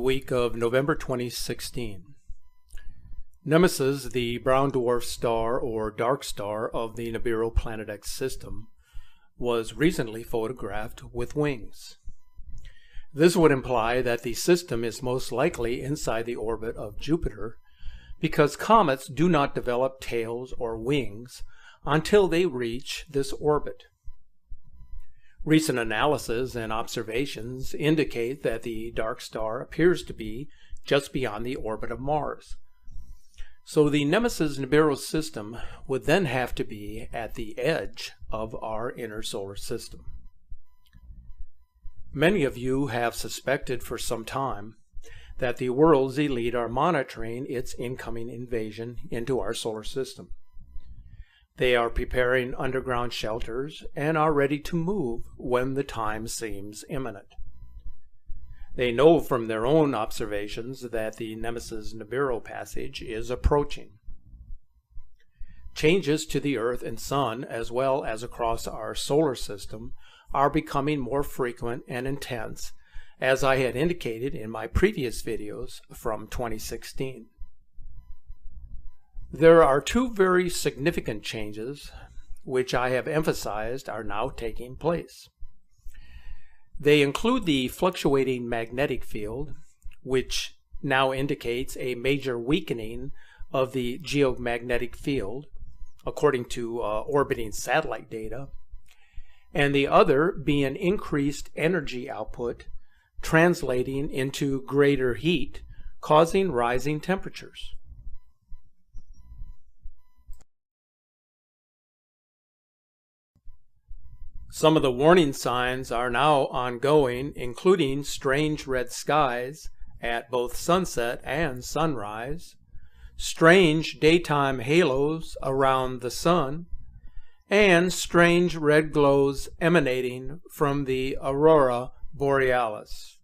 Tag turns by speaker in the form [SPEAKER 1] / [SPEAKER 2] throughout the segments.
[SPEAKER 1] week of November 2016. Nemesis, the brown dwarf star or dark star of the Nibiru Planet X system, was recently photographed with wings. This would imply that the system is most likely inside the orbit of Jupiter, because comets do not develop tails or wings until they reach this orbit. Recent analysis and observations indicate that the dark star appears to be just beyond the orbit of Mars. So the Nemesis Nibiru system would then have to be at the edge of our inner solar system. Many of you have suspected for some time that the world's elite are monitoring its incoming invasion into our solar system. They are preparing underground shelters and are ready to move when the time seems imminent. They know from their own observations that the Nemesis Nibiru passage is approaching. Changes to the Earth and Sun, as well as across our solar system, are becoming more frequent and intense, as I had indicated in my previous videos from 2016. There are two very significant changes which I have emphasized are now taking place. They include the fluctuating magnetic field, which now indicates a major weakening of the geomagnetic field, according to orbiting satellite data, and the other being increased energy output, translating into greater heat, causing rising temperatures. Some of the warning signs are now ongoing, including strange red skies at both sunset and sunrise, strange daytime halos around the sun, and strange red glows emanating from the aurora borealis.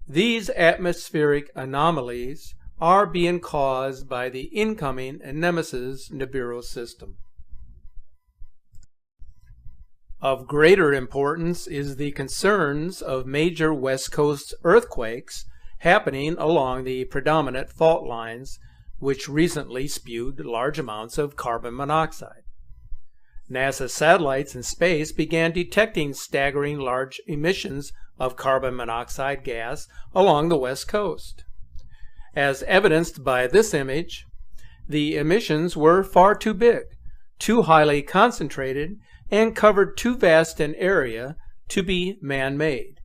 [SPEAKER 1] These atmospheric anomalies are being caused by the incoming Nemesis Nibiru system. Of greater importance is the concerns of major West Coast earthquakes happening along the predominant fault lines, which recently spewed large amounts of carbon monoxide. NASA satellites in space began detecting staggering large emissions of carbon monoxide gas along the West Coast. As evidenced by this image, the emissions were far too big, too highly concentrated, and covered too vast an area to be man-made.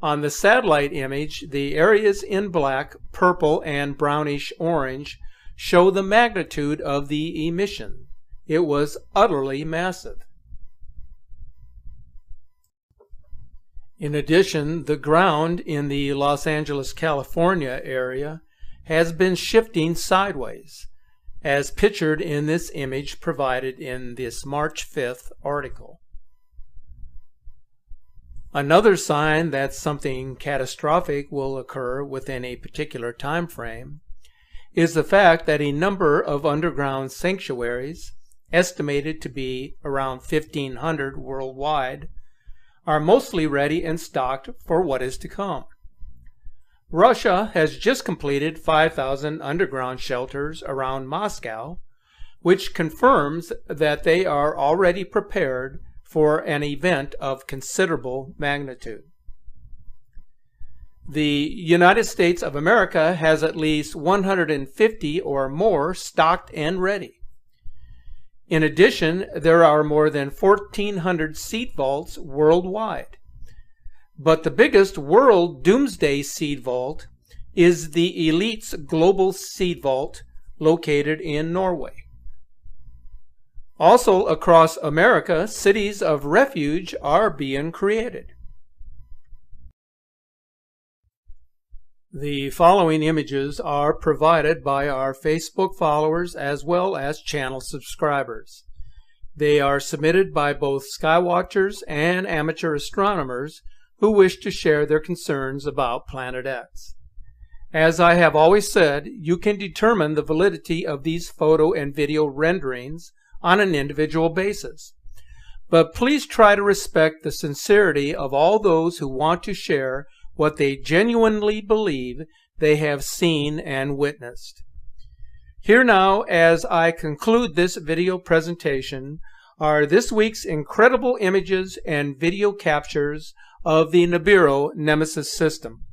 [SPEAKER 1] On the satellite image, the areas in black, purple, and brownish orange show the magnitude of the emission. It was utterly massive. In addition, the ground in the Los Angeles, California area has been shifting sideways, as pictured in this image provided in this March 5th article. Another sign that something catastrophic will occur within a particular time frame is the fact that a number of underground sanctuaries, estimated to be around 1,500 worldwide, are mostly ready and stocked for what is to come. Russia has just completed 5,000 underground shelters around Moscow, which confirms that they are already prepared for an event of considerable magnitude. The United States of America has at least 150 or more stocked and ready. In addition, there are more than 1,400 seed vaults worldwide. But the biggest world doomsday seed vault is the Elite's Global Seed Vault, located in Norway. Also across America, cities of refuge are being created. The following images are provided by our Facebook followers as well as channel subscribers. They are submitted by both skywatchers and amateur astronomers who wish to share their concerns about Planet X. As I have always said, you can determine the validity of these photo and video renderings on an individual basis. But please try to respect the sincerity of all those who want to share what they genuinely believe they have seen and witnessed. Here now, as I conclude this video presentation, are this week's incredible images and video captures of the Nibiru Nemesis system.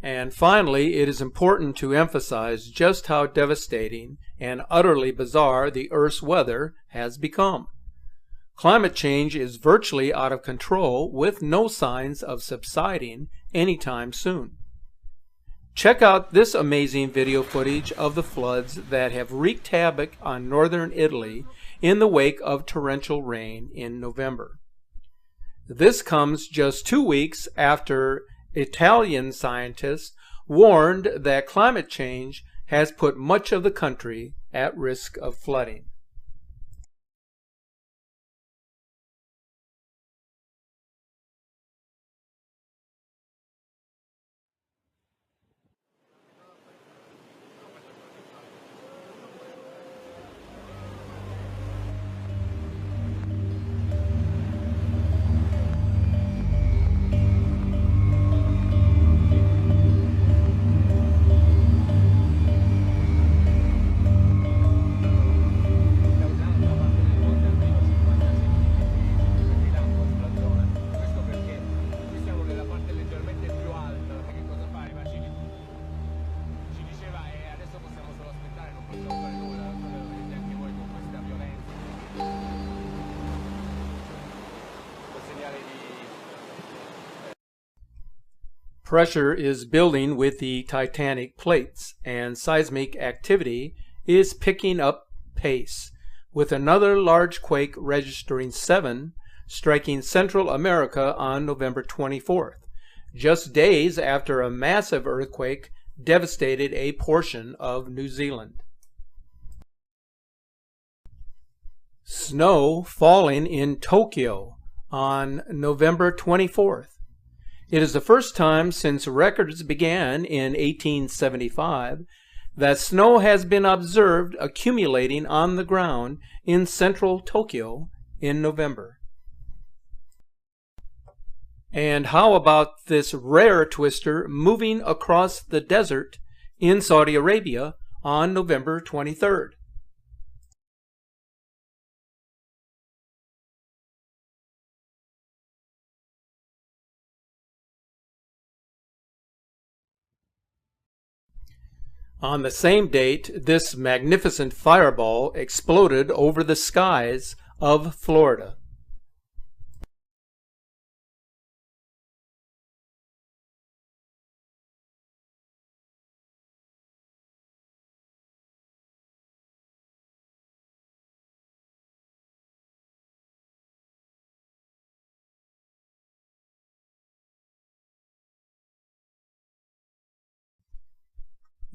[SPEAKER 1] And finally, it is important to emphasize just how devastating and utterly bizarre the Earth's weather has become. Climate change is virtually out of control with no signs of subsiding anytime soon. Check out this amazing video footage of the floods that have wreaked havoc on northern Italy in the wake of torrential rain in November. This comes just 2 weeks after Italian scientists warned that climate change has put much of the country at risk of flooding. Pressure is building with the tectonic plates, and seismic activity is picking up pace, with another large quake registering 7 striking Central America on November 24th, just days after a massive earthquake devastated a portion of New Zealand. Snow falling in Tokyo on November 24th. It is the first time since records began in 1875 that snow has been observed accumulating on the ground in central Tokyo in November. And how about this rare twister moving across the desert in Saudi Arabia on November 23rd? On the same date, this magnificent fireball exploded over the skies of Florida.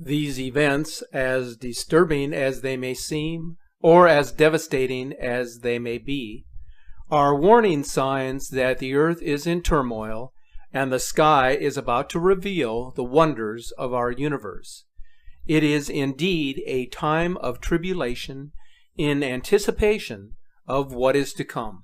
[SPEAKER 1] These events, as disturbing as they may seem, or as devastating as they may be, are warning signs that the earth is in turmoil and the sky is about to reveal the wonders of our universe. It is indeed a time of tribulation in anticipation of what is to come.